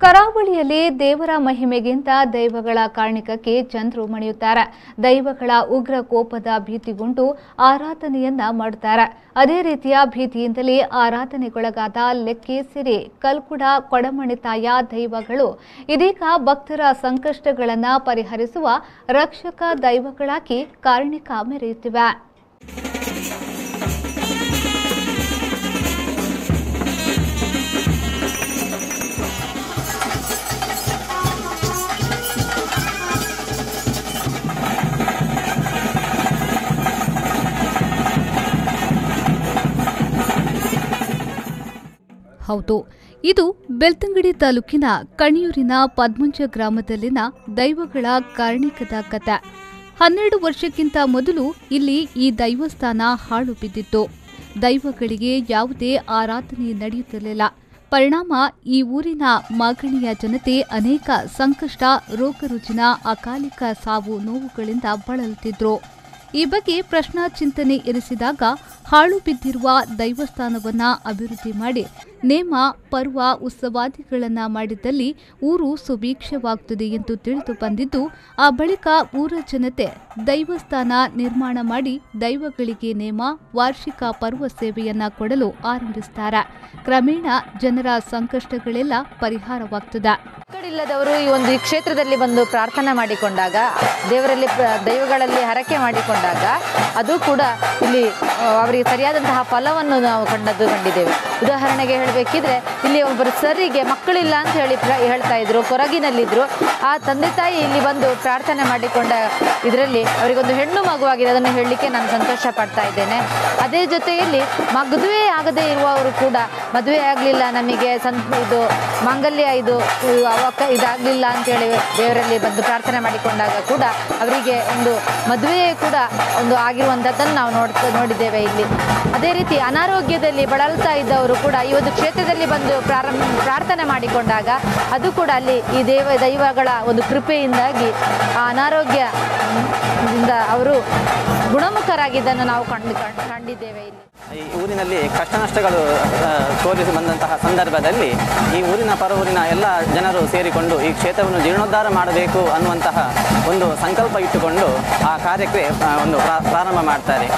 ಕರಾವಳಿಯಲ್ಲಿ ದೇವರ ಮಹಿಮೆಗಿಂತ ದೈವಗಳ ಕಾರಣಿಕಕ್ಕೆ ಜನರು ಮಣಿಯುತ್ತಾರೆ. ದೈವಗಳ ಉಗ್ರ ಕೋಪದ ಭೀತಿಗೊಂಡು ಆರಾಧನೆಯನ್ನ ಮಾಡುತ್ತಾರೆ. ಅದೇ ರೀತಿಯ ಭೀತಿಯಿಂದಲೇ ಆರಾಧನೆಗೊಳಗಾದ ಲೆಕ್ಕೇಸಿರಿ, ಕಲ್ಕುಡ, ಕೊಡಮಣಿತಾಯ ದೈವಗಳು ಇದೀಗ ಭಕ್ತರ ಸಂಕಷ್ಟಗಳನ್ನು ಪರಿಹರಿಸುವ ರಕ್ಷಕ ದೈವಗಳಾಗಿ ಕಾರಣಿಕ ಮೆರೆಯುತ್ತಿವೆ. ಹೌದು, ಇದು ಬೆಳ್ತಂಗಡಿ ತಾಲೂಕಿನ ಕಣಿಯೂರಿನ ಪದ್ಮಂಜ ಗ್ರಾಮದಲ್ಲಿನ ದೈವಗಳ ಕಾರಣಿಕದ ಕಥೆ. 12 ವರ್ಷಕ್ಕಿಂತ ಮೊದಲು ಇಲ್ಲಿ ಈ ದೈವಸ್ಥಾನ ಹಾಳು ಬಿದ್ದಿತ್ತು. ದೈವಗಳಿಗೆ ಯಾವುದೇ ಆರಾಧನೆ ನಡೆಯುತ್ತಿರಲಿಲ್ಲ. ಪರಿಣಾಮ ಈ ಊರಿನ ಮಾಗಣಿಯ ಜನತೆ ಅನೇಕ ಸಂಕಷ್ಟ, ರೋಗರುಜಿನ, ಅಕಾಲಿಕ ಸಾವು ನೋವುಗಳಿಂದ ಬಳಲುತ್ತಿದ್ರು. ಈ ಬಗ್ಗೆ ಪ್ರಶ್ನಾ ಚಿಂತನೆ ಇರಿಸಿದಾಗ ಹಾಳು ಬಿದ್ದಿರುವ ದೈವಸ್ಥಾನವನ್ನ ಅಭಿವೃದ್ಧಿ ಮಾಡಿ ನೇಮ, ಪರ್ವ, ಉತ್ಸವಾದಿಗಳನ್ನು ಮಾಡಿದ್ದಲ್ಲಿ ಊರು ಸುಭಿಕ್ಷವಾಗುತ್ತದೆ ಎಂದು ತಿಳಿದು ಬಂದಿದ್ದು, ಆ ಬಳಿಕ ಊರ ಜನತೆ ದೈವಸ್ಥಾನ ನಿರ್ಮಾಣ ಮಾಡಿ ದೈವಗಳಿಗೆ ನೇಮ, ವಾರ್ಷಿಕ ಪರ್ವ ಸೇವೆಯನ್ನ ಕೊಡಲು ಆರಂಭಿಸುತ್ತಾರೆ. ಕ್ರಮೇಣ ಜನರ ಸಂಕಷ್ಟಗಳೆಲ್ಲ ಪರಿಹಾರವಾಗುತ್ತದೆ. ಮಕ್ಕಳಿಲ್ಲದವರು ಈ ಒಂದು ಕ್ಷೇತ್ರದಲ್ಲಿ ಬಂದು ಪ್ರಾರ್ಥನೆ ಮಾಡಿಕೊಂಡಾಗ, ದೈವಗಳಲ್ಲಿ ಹರಕೆ ಮಾಡಿಕೊಂಡಾಗ ಅದು ಕೂಡ ಇಲ್ಲಿ ಅವರಿಗೆ ಸರಿಯಾದಂತಹ ಫಲವನ್ನು ನಾವು ಕಂಡಿದ್ದೇವೆ. ಉದಾಹರಣೆಗೆ ಹೇಳಬೇಕಿದ್ರೆ, ಇಲ್ಲಿ ಒಬ್ಬರು ಸರಿಗೆ ಮಕ್ಕಳಿಲ್ಲ ಅಂತ ಹೇಳ್ತಾ ಇದ್ರು, ಕೊರಗಿನಲ್ಲಿದ್ರು. ಆ ತಂದೆ ತಾಯಿ ಇಲ್ಲಿ ಬಂದು ಪ್ರಾರ್ಥನೆ ಮಾಡಿಕೊಂಡ ಇದರಲ್ಲಿ ಅವರಿಗೊಂದು ಹೆಣ್ಣು ಮಗುವಾಗಿದೆ. ಅದನ್ನು ಹೇಳಲಿಕ್ಕೆ ನಾನು ಸಂತೋಷ ಪಡ್ತಾ ಇದ್ದೇನೆ. ಅದೇ ಜೊತೆಯಲ್ಲಿ ಮದುವೆ ಆಗದೇ ಇರುವವರು ಕೂಡ, ಮದುವೆ ಆಗಲಿಲ್ಲ ನಮಗೆ ಇದು ಮಾಂಗಲ್ಯ ಇದಾಗಲಿಲ್ಲ ಅಂತೇಳಿ ದೇವರಲ್ಲಿ ಬಂದು ಪ್ರಾರ್ಥನೆ ಮಾಡಿಕೊಂಡಾಗ ಕೂಡ ಅವರಿಗೆ ಒಂದು ಮದುವೆ ಕೂಡ ಒಂದು ಆಗಿರುವಂಥದ್ದನ್ನು ನಾವು ನೋಡಿದ್ದೇವೆ ಇಲ್ಲಿ. ಅದೇ ರೀತಿ ಅನಾರೋಗ್ಯದಲ್ಲಿ ಬಳಲ್ತಾ ಇದ್ದವರು ಕೂಡ ಈ ಒಂದು ಕ್ಷೇತ್ರದಲ್ಲಿ ಬಂದು ಪ್ರಾರ್ಥನೆ ಮಾಡಿಕೊಂಡಾಗ ಅದು ಕೂಡ ಅಲ್ಲಿ ಈ ದೈವಗಳ ಒಂದು ಕೃಪೆಯಿಂದಾಗಿ ಆ ಅನಾರೋಗ್ಯದಿಂದ ಅವರು ಗುಣಮುಖರಾಗಿದ್ದನ್ನು ನಾವು ಕಂಡಿದ್ದೇವೆ. ಇಲ್ಲಿ ಈ ಊರಿನಲ್ಲಿ ಕಷ್ಟ ನಷ್ಟಗಳು ತೋರಿಸಿ ಬಂದಂತಹ ಸಂದರ್ಭದಲ್ಲಿ ಈ ಊರಿನ ಪರವೂರಿನ ಎಲ್ಲ ಜನರು ಸೇರಿಕೊಂಡು ಈ ಕ್ಷೇತ್ರವನ್ನು ಜೀರ್ಣೋದ್ಧಾರ ಮಾಡಬೇಕು ಅನ್ನುವಂತಹ ಒಂದು ಸಂಕಲ್ಪ ಇಟ್ಟುಕೊಂಡು ಆ ಕಾರ್ಯಕ್ಕೆ ಒಂದು ಪ್ರಾರಂಭ ಮಾಡ್ತಾರೆ.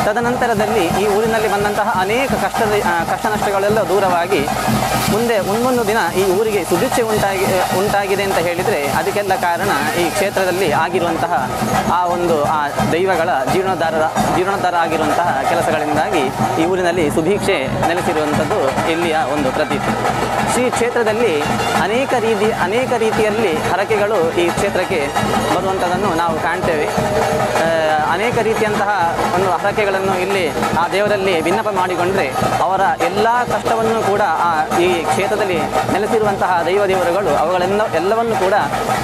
ತದನಂತರದಲ್ಲಿ ಈ ಊರಿನಲ್ಲಿ ಬಂದಂತಹ ಅನೇಕ ಕಷ್ಟ ನಷ್ಟಗಳೆಲ್ಲ ದೂರವಾಗಿ ಮುಂದೊಂದು ದಿನ ಈ ಊರಿಗೆ ಸುಭಿಕ್ಷೆ ಉಂಟಾಗಿದೆ ಅಂತ ಹೇಳಿದರೆ ಅದಕ್ಕೆಲ್ಲ ಕಾರಣ ಈ ಕ್ಷೇತ್ರದಲ್ಲಿ ಆಗಿರುವಂತಹ ಆ ದೈವಗಳ ಜೀರ್ಣೋದ್ಧಾರ ಆಗಿರುವಂತಹ ಕೆಲಸಗಳಿಂದಾಗಿ ಈ ಊರಿನಲ್ಲಿ ಸುಭಿಕ್ಷೆ ನೆಲೆಸಿರುವಂಥದ್ದು ಇಲ್ಲಿಯ ಒಂದು ಪ್ರತೀತಿ. ಶ್ರೀ ಕ್ಷೇತ್ರದಲ್ಲಿ ಅನೇಕ ರೀತಿಯಲ್ಲಿ ಹರಕೆಗಳು ಈ ಕ್ಷೇತ್ರಕ್ಕೆ ಬರುವಂಥದ್ದನ್ನು ನಾವು ಕಾಣ್ತೇವೆ. ಅನೇಕ ರೀತಿಯಂತಹ ಒಂದು ಹರಕೆಗಳನ್ನು ಇಲ್ಲಿ ಆ ದೇವರಲ್ಲಿ ವಿನ್ನಪ ಮಾಡಿಕೊಂಡ್ರೆ ಅವರ ಎಲ್ಲ ಕಷ್ಟವನ್ನು ಕೂಡ ಈ ಕ್ಷೇತ್ರದಲ್ಲಿ ನೆಲೆಸಿರುವಂತಹ ದೇವರುಗಳು ಎಲ್ಲವನ್ನು ಕೂಡ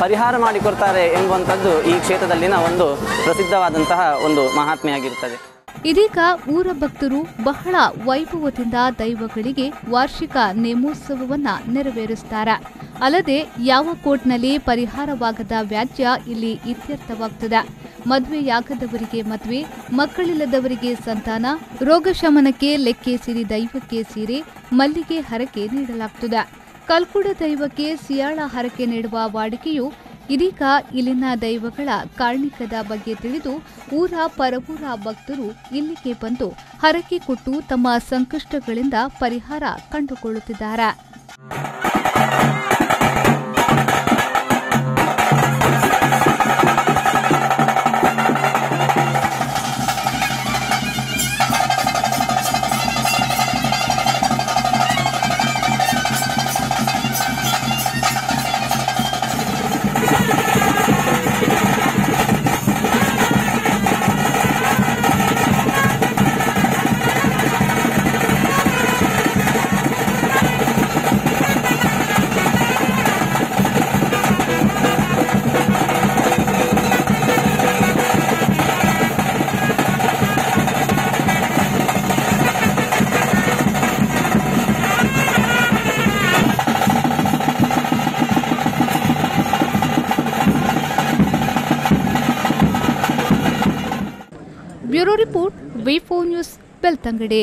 ಪರಿಹಾರ ಮಾಡಿಕೊಡ್ತಾರೆ ಎಂಬುವಂಥದ್ದು ಈ ಕ್ಷೇತ್ರದಲ್ಲಿನ ಒಂದು ಪ್ರಸಿದ್ಧವಾದಂತಹ ಒಂದು ಮಹಾತ್ಮೆ ಆಗಿರುತ್ತದೆ. ಇದೀಗ ಊರ ಭಕ್ತರು ಬಹಳ ವೈಭವದಿಂದ ದೈವಗಳಿಗೆ ವಾರ್ಷಿಕ ನೇಮೋತ್ಸವವನ್ನ ನೆರವೇರಿಸುತ್ತಾರೆ. ಅಲ್ಲದೆ ಯಾವ ಕೋರ್ಟ್ನಲ್ಲಿ ಪರಿಹಾರವಾಗದ ವ್ಯಾಜ್ಯ ಇಲ್ಲಿ ಇತ್ಯರ್ಥವಾಗುತ್ತದೆ. ಮದುವೆಯಾಗದವರಿಗೆ ಮದುವೆ, ಮಕ್ಕಳಿಲ್ಲದವರಿಗೆ ಸಂತಾನ, ರೋಗ ಶಮನಕ್ಕೆ ಲೆಕ್ಕೇಸಿರಿ ದೈವಕ್ಕೆ ಸೀರೆ, ಮಲ್ಲಿಗೆ ಹರಕೆ ನೀಡಲಾಗುತ್ತದೆ. ಕಲ್ಕುಡ ದೈವಕ್ಕೆ ಸಿಯಾಳ ಹರಕೆ ನೀಡುವ ವಾಡಿಕೆಯು ಇದೀಗ ಇಲ್ಲಿನ ದೈವಗಳ ಕಾರಣಿಕದ ಬಗ್ಗೆ ತಿಳಿದು ಊರ ಪರವೂರ ಭಕ್ತರು ಇಲ್ಲಿಗೆ ಬಂದು ಹರಕೆ ಕೊಟ್ಟು ತಮ್ಮ ಸಂಕಷ್ಟಗಳಿಂದ ಪರಿಹಾರ ಕಂಡುಕೊಳ್ಳುತ್ತಿದ್ದಾರೆ. ಬ್ಯೂರೋ ರಿಪೋರ್ಟ್, ವಿ4 ನ್ಯೂಸ್, ಬೆಳ್ತಂಗಡಿ.